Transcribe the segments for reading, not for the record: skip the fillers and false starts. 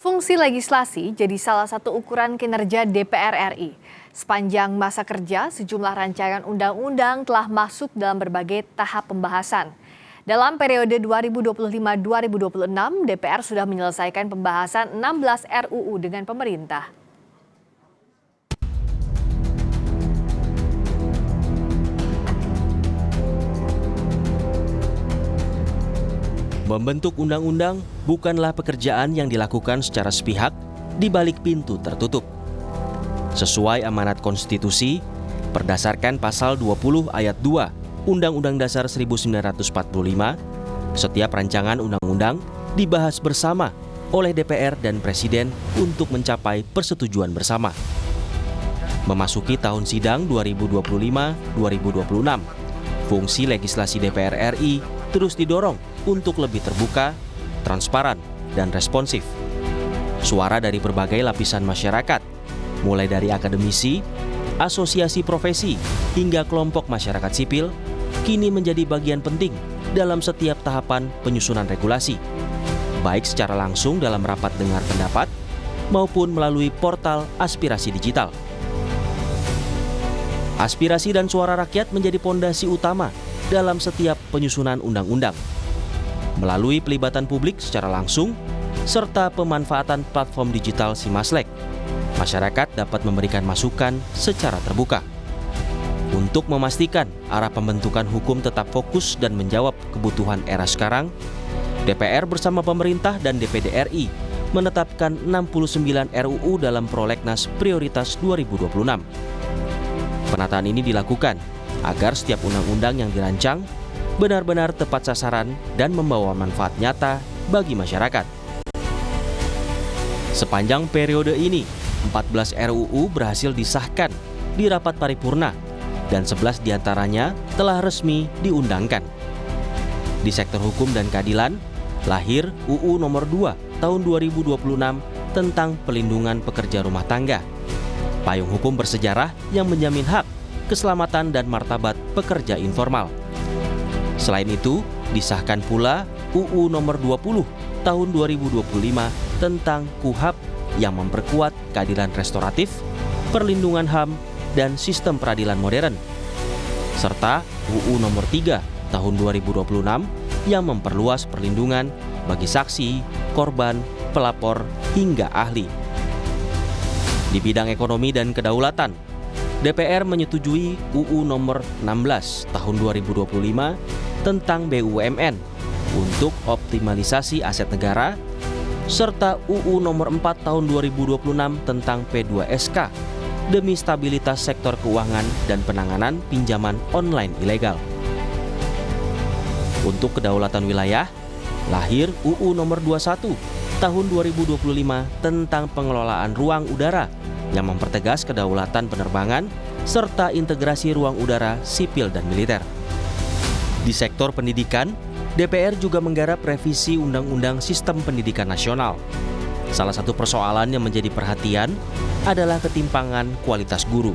Fungsi legislasi jadi salah satu ukuran kinerja DPR RI. Sepanjang masa kerja, sejumlah rancangan undang-undang telah masuk dalam berbagai tahap pembahasan. Dalam periode 2025-2026, DPR sudah menyelesaikan pembahasan 16 RUU dengan pemerintah. Membentuk undang-undang bukanlah pekerjaan yang dilakukan secara sepihak di balik pintu tertutup. Sesuai amanat konstitusi, berdasarkan pasal 20 ayat 2 Undang-Undang Dasar 1945, setiap rancangan undang-undang dibahas bersama oleh DPR dan Presiden untuk mencapai persetujuan bersama. Memasuki tahun sidang 2025-2026, fungsi legislasi DPR RI terus didorong untuk lebih terbuka, transparan, dan responsif. Suara dari berbagai lapisan masyarakat, mulai dari akademisi, asosiasi profesi, hingga kelompok masyarakat sipil, kini menjadi bagian penting dalam setiap tahapan penyusunan regulasi, baik secara langsung dalam rapat dengar pendapat, maupun melalui portal aspirasi digital. Aspirasi dan suara rakyat menjadi pondasi utama dalam setiap penyusunan undang-undang. Melalui pelibatan publik secara langsung, serta pemanfaatan platform digital Simaslek, masyarakat dapat memberikan masukan secara terbuka. Untuk memastikan arah pembentukan hukum tetap fokus dan menjawab kebutuhan era sekarang, DPR bersama pemerintah dan DPD RI menetapkan 69 RUU dalam Prolegnas Prioritas 2026. Penataan ini dilakukan agar setiap undang-undang yang dirancang benar-benar tepat sasaran dan membawa manfaat nyata bagi masyarakat. Sepanjang periode ini, 14 RUU berhasil disahkan di rapat paripurna dan 11 diantaranya telah resmi diundangkan. Di sektor hukum dan keadilan, lahir UU nomor 2 tahun 2026 tentang pelindungan pekerja rumah tangga. Payung hukum bersejarah yang menjamin hak, keselamatan dan martabat pekerja informal. Selain itu, disahkan pula UU nomor 20 tahun 2025 tentang KUHAP yang memperkuat keadilan restoratif, perlindungan HAM, dan sistem peradilan modern. Serta UU nomor 3 tahun 2026 yang memperluas perlindungan bagi saksi, korban, pelapor, hingga ahli. Di bidang ekonomi dan kedaulatan, DPR menyetujui UU nomor 16 tahun 2025 tentang BUMN untuk optimalisasi aset negara, serta UU nomor 4 tahun 2026 tentang P2SK demi stabilitas sektor keuangan dan penanganan pinjaman online ilegal. Untuk kedaulatan wilayah, lahir UU nomor 21 tahun 2025 tentang pengelolaan ruang udara yang mempertegas kedaulatan penerbangan serta integrasi ruang udara sipil dan militer. Di sektor pendidikan, DPR juga menggarap revisi Undang-Undang Sistem Pendidikan Nasional. Salah satu persoalan yang menjadi perhatian adalah ketimpangan kualitas guru.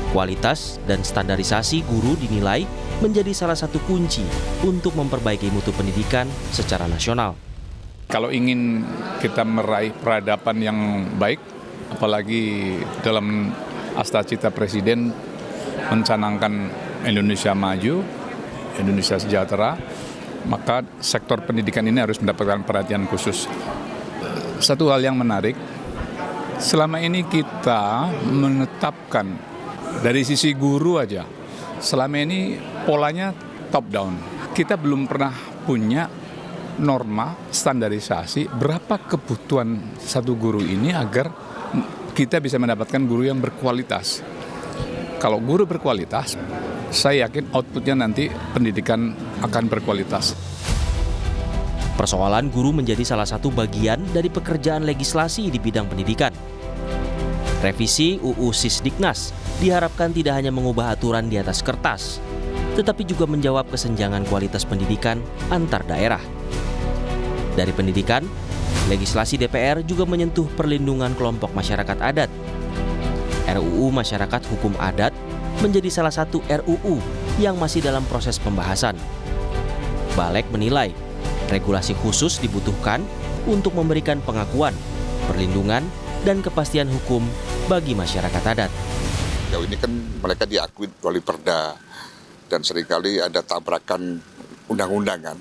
Kualitas dan standarisasi guru dinilai menjadi salah satu kunci untuk memperbaiki mutu pendidikan secara nasional. Kalau ingin kita meraih peradaban yang baik, apalagi dalam Astacita Presiden mencanangkan Indonesia maju, Indonesia sejahtera, maka sektor pendidikan ini harus mendapatkan perhatian khusus. Satu hal yang menarik, selama ini kita menetapkan dari sisi guru aja, selama ini polanya top down. Kita belum pernah punya norma standarisasi berapa kebutuhan satu guru ini agar kita bisa mendapatkan guru yang berkualitas. Kalau guru berkualitas, saya yakin outputnya nanti pendidikan akan berkualitas. Persoalan guru menjadi salah satu bagian dari pekerjaan legislasi di bidang pendidikan. Revisi UU Sisdiknas diharapkan tidak hanya mengubah aturan di atas kertas, tetapi juga menjawab kesenjangan kualitas pendidikan antar daerah. Dari pendidikan, legislasi DPR juga menyentuh perlindungan kelompok masyarakat adat. RUU Masyarakat Hukum Adat menjadi salah satu RUU yang masih dalam proses pembahasan. Balek menilai regulasi khusus dibutuhkan untuk memberikan pengakuan, perlindungan, dan kepastian hukum bagi masyarakat adat. Jauh ini kan mereka diakui oleh perda dan seringkali ada tabrakan undang-undang kan.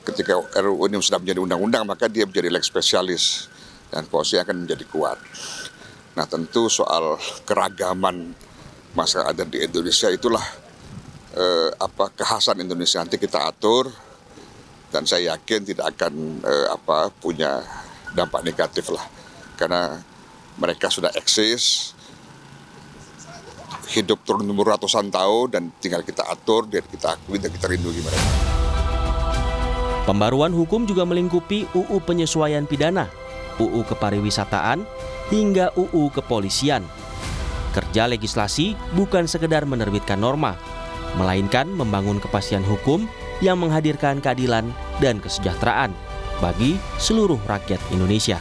Ketika RUU ini sudah menjadi undang-undang maka dia menjadi leg spesialis dan posisinya akan menjadi kuat. Nah tentu soal keragaman masyarakat adat di Indonesia itulah kekhasan Indonesia nanti kita atur dan saya yakin tidak akan punya dampak negatif lah karena mereka sudah eksis hidup turun-temurun ratusan tahun dan tinggal kita atur dan kita akui dan kita lindungi mereka. Pembaruan hukum juga melingkupi UU Penyesuaian Pidana, UU Kepariwisataan, hingga UU Kepolisian. Kerja legislasi bukan sekedar menerbitkan norma, melainkan membangun kepastian hukum yang menghadirkan keadilan dan kesejahteraan bagi seluruh rakyat Indonesia.